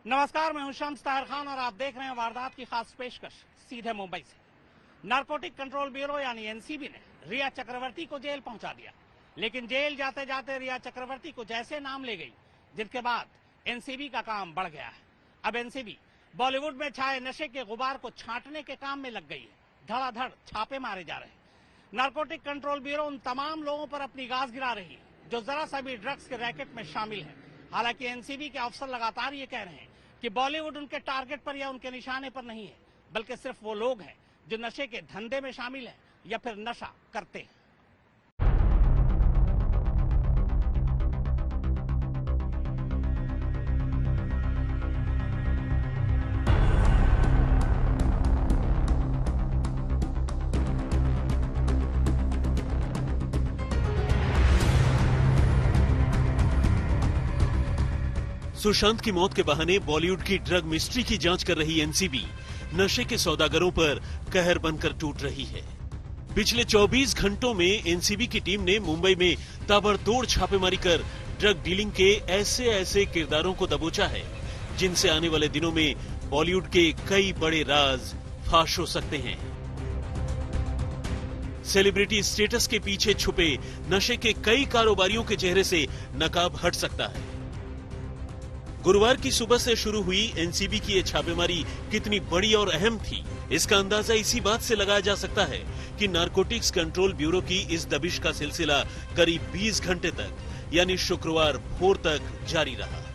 नमस्कार, मैं हूं शम्स ताहिर खान और आप देख रहे हैं वारदात की खास पेशकश सीधे मुंबई से। नारकोटिक कंट्रोल ब्यूरो यानी एनसीबी ने रिया चक्रवर्ती को जेल पहुंचा दिया, लेकिन जेल जाते जाते रिया चक्रवर्ती को जैसे नाम ले गई, जिसके बाद एनसीबी का काम बढ़ गया है। अब एनसीबी बॉलीवुड में छाए नशे के गुबार को छांटने के काम में लग गई है। धड़ाधड़ छापे मारे जा रहे हैं। नारकोटिक कंट्रोल ब्यूरो उन तमाम लोगों पर अपनी गाज गिरा रही है जो जरा सा भी ड्रग्स के रैकेट में शामिल है। हालांकि एनसीबी के अफसर लगातार ये कह रहे हैं कि बॉलीवुड उनके टारगेट पर या उनके निशाने पर नहीं है, बल्कि सिर्फ वो लोग हैं जो नशे के धंधे में शामिल हैं या फिर नशा करते हैं। सुशांत की मौत के बहाने बॉलीवुड की ड्रग मिस्ट्री की जांच कर रही एनसीबी नशे के सौदागरों पर कहर बनकर टूट रही है। पिछले 24 घंटों में एनसीबी की टीम ने मुंबई में ताबड़तोड़ छापेमारी कर ड्रग डीलिंग के ऐसे किरदारों को दबोचा है, जिनसे आने वाले दिनों में बॉलीवुड के कई बड़े राज फाश हो सकते हैं। सेलिब्रिटी स्टेटस के पीछे छुपे नशे के कई कारोबारियों के चेहरे से नकाब हट सकता है। गुरुवार की सुबह से शुरू हुई एनसीबी की ये छापेमारी कितनी बड़ी और अहम थी, इसका अंदाजा इसी बात से लगाया जा सकता है कि नारकोटिक्स कंट्रोल ब्यूरो की इस दबिश का सिलसिला करीब 20 घंटे तक यानी शुक्रवार भोर तक जारी रहा।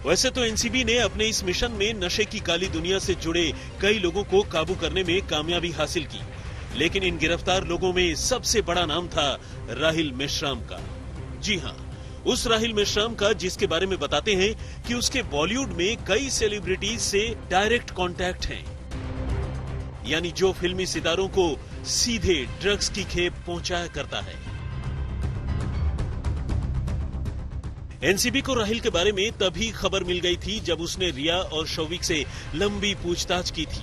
वैसे तो एनसीबी ने अपने इस मिशन में नशे की काली दुनिया से जुड़े कई लोगों को काबू करने में कामयाबी हासिल की, लेकिन इन गिरफ्तार लोगों में सबसे बड़ा नाम था राहिल मेश्राम का। जी हां, उस राहिल मेश्राम का जिसके बारे में बताते हैं कि उसके बॉलीवुड में कई सेलिब्रिटीज से डायरेक्ट कांटेक्ट हैं, यानी जो फिल्मी सितारों को सीधे ड्रग्स की खेप पहुंचाया करता है। एनसीबी को राहिल के बारे में तभी खबर मिल गई थी जब उसने रिया और शौविक से लंबी पूछताछ की थी।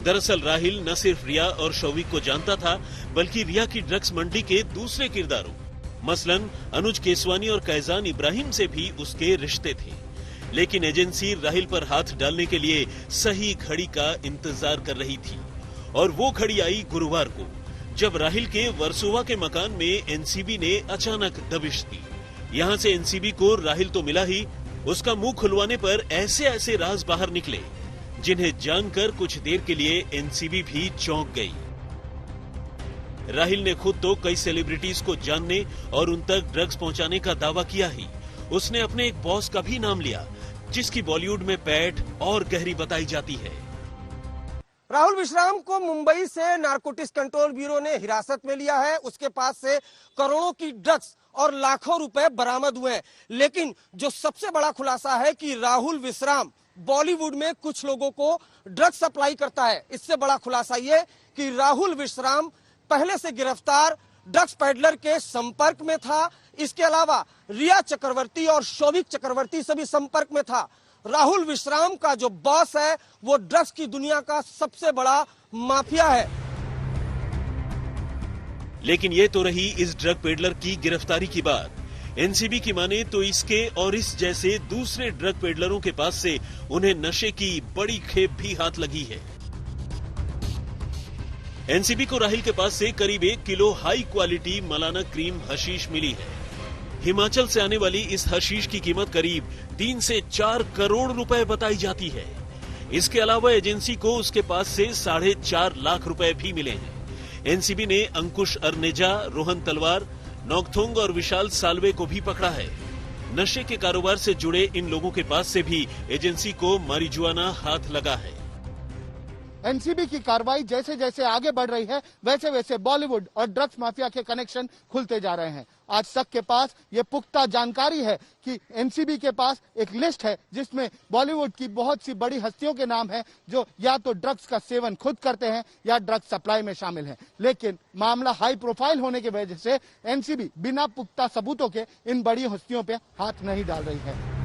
दरअसल राहिल न सिर्फ रिया और शौविक को जानता था, बल्कि रिया की ड्रग्स मंडी के दूसरे किरदारों मसलन अनुज केसवानी और कैजान इब्राहिम से भी उसके रिश्ते थे। लेकिन एजेंसी राहिल पर हाथ डालने के लिए सही घड़ी का इंतजार कर रही थी, और वो घड़ी आई गुरुवार को, जब राहिल के वर्सोवा के मकान में एनसीबी ने अचानक दबिश दी। यहां से एनसीबी को राहिल तो मिला ही, उसका मुंह खुलवाने पर ऐसे राज बाहर निकले जिन्हें जानकर कुछ देर के लिए एनसीबी भी चौंक गई। राहिल ने खुद तो कई सेलिब्रिटीज को जानने और उन तक ड्रग्स पहुंचाने का दावा किया ही। उसने अपने एक बॉस का भी नाम लिया, जिसकी बॉलीवुड में पैठ और गहरी बताई जाती है। राहुल विश्राम को मुंबई से नारकोटिक्स कंट्रोल ब्यूरो ने हिरासत में लिया है। उसके पास से करोड़ों की ड्रग्स और लाखों रुपए बरामद हुए हैं। लेकिन जो सबसे बड़ा खुलासा है कि राहुल विश्राम बॉलीवुड में कुछ लोगों को ड्रग्स सप्लाई करता है। इससे बड़ा खुलासा ये कि राहुल विश्राम पहले से गिरफ्तार ड्रग्स पेडलर के संपर्क में था। इसके अलावा रिया चक्रवर्ती और शौविक चक्रवर्ती से भी संपर्क में था। राहुल विश्राम का जो बॉस है वो ड्रग्स की दुनिया का सबसे बड़ा माफिया है। लेकिन ये तो रही इस ड्रग पेडलर की गिरफ्तारी की बात। एनसीबी की माने तो इसके और इस जैसे दूसरे ड्रग पेडलरों के पास से उन्हें नशे की बड़ी खेप भी हाथ लगी है। एनसीबी को राहिल के पास से करीब 1 kilo high quality Malana cream hashish मिली है। हिमाचल से आने वाली इस हशीश की कीमत करीब 3 से 4 करोड़ रुपए बताई जाती है। इसके अलावा एजेंसी को उसके पास से 4.5 लाख रुपए भी मिले हैं। एनसीबी ने अंकुश अर्नेजा, रोहन तलवार, नौकथोंग और विशाल सालवे को भी पकड़ा है। नशे के कारोबार से जुड़े इन लोगों के पास से भी एजेंसी को मारिजुआना हाथ लगा है। एनसीबी की कार्रवाई जैसे जैसे आगे बढ़ रही है वैसे वैसे बॉलीवुड और ड्रग्स माफिया के कनेक्शन खुलते जा रहे हैं। आज तक के पास ये पुख्ता जानकारी है कि एनसीबी के पास एक लिस्ट है जिसमें बॉलीवुड की बहुत सी बड़ी हस्तियों के नाम है जो या तो ड्रग्स का सेवन खुद करते हैं या ड्रग्स सप्लाई में शामिल हैं। लेकिन मामला हाई प्रोफाइल होने की वजह से एनसीबी बिना पुख्ता सबूतों के इन बड़ी हस्तियों पे हाथ नहीं डाल रही है।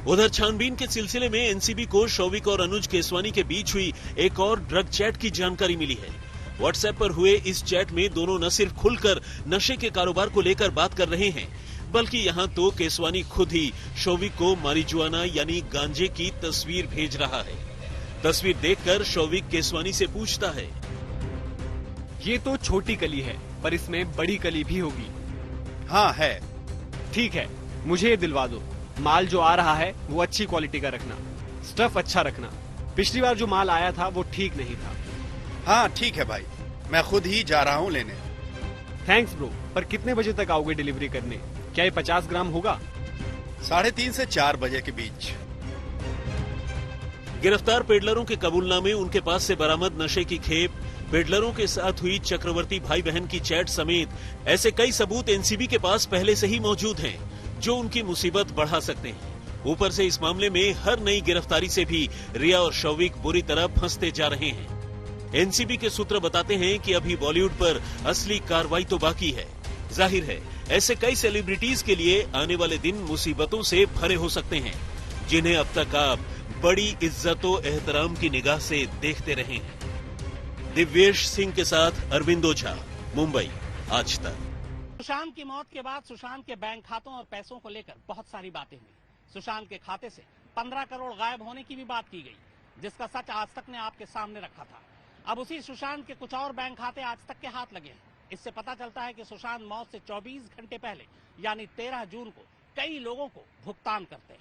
उधर छानबीन के सिलसिले में एनसीबी को शौविक और अनुज केसवानी के बीच हुई एक और ड्रग चैट की जानकारी मिली है। व्हाट्सएप पर हुए इस चैट में दोनों न सिर्फ खुलकर नशे के कारोबार को लेकर बात कर रहे हैं, बल्कि यहाँ तो केसवानी खुद ही शौविक को मारिजुआना यानी गांजे की तस्वीर भेज रहा है। तस्वीर देखकर शौविक केसवानी से पूछता है, ये तो छोटी कली है पर इसमें बड़ी कली भी होगी। हाँ है। ठीक है, मुझे ये दिलवा दो। माल जो आ रहा है वो अच्छी क्वालिटी का रखना, स्टफ अच्छा रखना। पिछली बार जो माल आया था वो ठीक नहीं था। हाँ ठीक है भाई, मैं खुद ही जा रहा हूँ लेने। थैंक्स ब्रो, पर कितने बजे तक आओगे डिलीवरी करने? क्या ये 50 ग्राम होगा? 3:30 से 4 बजे के बीच। गिरफ्तार पेडलरों के कबूलनामे, उनके पास से बरामद नशे की खेप, पेडलरों के साथ हुई चक्रवर्ती भाई बहन की चैट समेत ऐसे कई सबूत एनसीबी के पास पहले से ही मौजूद हैं, जो उनकी मुसीबत बढ़ा सकते हैं। ऊपर से इस मामले में हर नई गिरफ्तारी से भी रिया और शौविक बुरी तरह फंसते जा रहे हैं। एनसीबी के सूत्र बताते हैं कि अभी बॉलीवुड पर असली कार्रवाई तो बाकी है। जाहिर है ऐसे कई सेलिब्रिटीज के लिए आने वाले दिन मुसीबतों से भरे हो सकते हैं, जिन्हें अब तक आप बड़ी इज्जतो एहतराम की निगाह से देखते रहे हैं। दिव्येश सिंह के साथ अरविंद ओझा, मुंबई, आज तक। सुशांत की मौत के बाद सुशांत के बैंक खातों और पैसों को लेकर बहुत सारी बातें हुई। सुशांत के खाते से 15 करोड़ गायब होने की भी बात की गई, जिसका सच आज तक ने आपके सामने रखा था। अब उसी सुशांत के कुछ और बैंक खाते आज तक के हाथ लगे हैं। इससे पता चलता है कि सुशांत मौत से 24 घंटे पहले यानी 13 जून को कई लोगों को भुगतान करते हैं।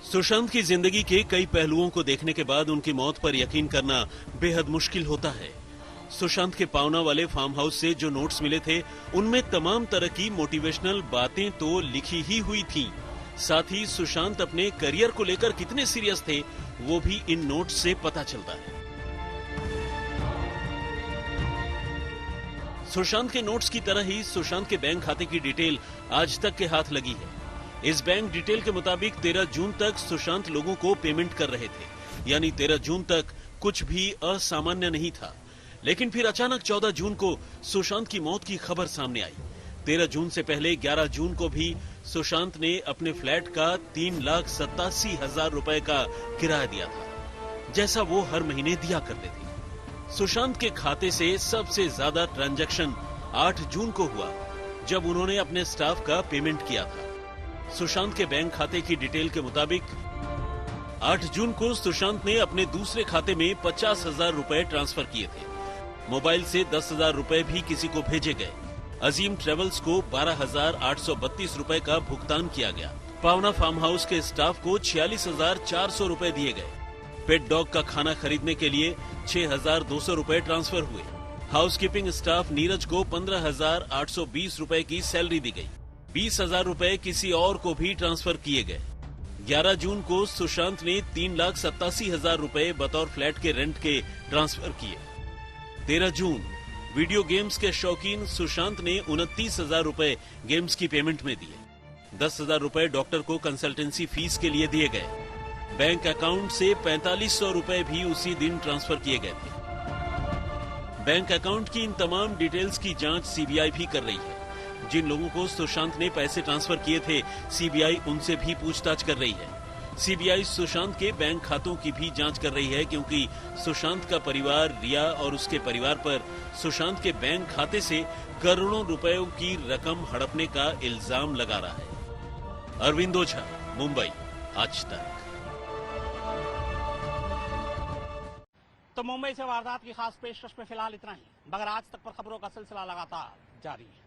सुशांत की जिंदगी के कई पहलुओं को देखने के बाद उनकी मौत पर यकीन करना बेहद मुश्किल होता है। सुशांत के पावना वाले फार्म हाउस से जो नोट्स मिले थे, उनमें तमाम तरह की मोटिवेशनल बातें तो लिखी ही हुई थीं। साथ ही सुशांत अपने करियर को लेकर कितने सीरियस थे, वो भी इन नोट्स से पता चलता है। सुशांत के नोट्स की तरह ही सुशांत के बैंक खाते की डिटेल आज तक के हाथ लगी है। इस बैंक डिटेल के मुताबिक 13 जून तक सुशांत लोगों को पेमेंट कर रहे थे, यानी 13 जून तक कुछ भी असामान्य नहीं था। लेकिन फिर अचानक 14 जून को सुशांत की मौत की खबर सामने आई। 13 जून से पहले 11 जून को भी सुशांत ने अपने फ्लैट का 3,87,000 रुपए का किराया दिया था, जैसा वो हर महीने दिया करते थे। सुशांत के खाते से सबसे ज्यादा ट्रांजैक्शन 8 जून को हुआ, जब उन्होंने अपने स्टाफ का पेमेंट किया था। सुशांत के बैंक खाते की डिटेल के मुताबिक 8 जून को सुशांत ने अपने दूसरे खाते में 50,000 रुपए ट्रांसफर किए थे। मोबाइल से 10,000 रुपए भी किसी को भेजे गए। अजीम ट्रेवल्स को 12,832 रुपए का भुगतान किया गया। पावना फार्म हाउस के स्टाफ को 46,400 रुपए दिए गए। पेट डॉग का खाना खरीदने के लिए 6,200 रुपए ट्रांसफर हुए। हाउसकीपिंग स्टाफ नीरज को 15,820 रुपए की सैलरी दी गई। 20,000 रुपए किसी और को भी ट्रांसफर किए गए। 11 जून को सुशांत ने 3,87,000 रुपए बतौर फ्लैट के रेंट के ट्रांसफर किए। 13 जून वीडियो गेम्स के शौकीन सुशांत ने 29,000 रुपए गेम्स की पेमेंट में दिए। 10,000 रुपए डॉक्टर को कंसल्टेंसी फीस के लिए दिए गए। बैंक अकाउंट से 4,500 रुपए भी उसी दिन ट्रांसफर किए गए थे। बैंक अकाउंट की इन तमाम डिटेल्स की जांच सीबीआई भी कर रही है। जिन लोगों को सुशांत ने पैसे ट्रांसफर किए थे, सीबीआई उनसे भी पूछताछ कर रही है। सीबीआई सुशांत के बैंक खातों की भी जांच कर रही है, क्योंकि सुशांत का परिवार रिया और उसके परिवार पर सुशांत के बैंक खाते से करोड़ों रुपयों की रकम हड़पने का इल्जाम लगा रहा है। अरविंद ओझा, मुंबई, आज तक। तो मुंबई से वारदात की खास पेशकश में फिलहाल इतना ही, मगर आज तक पर खबरों का सिलसिला लगातार जारी है।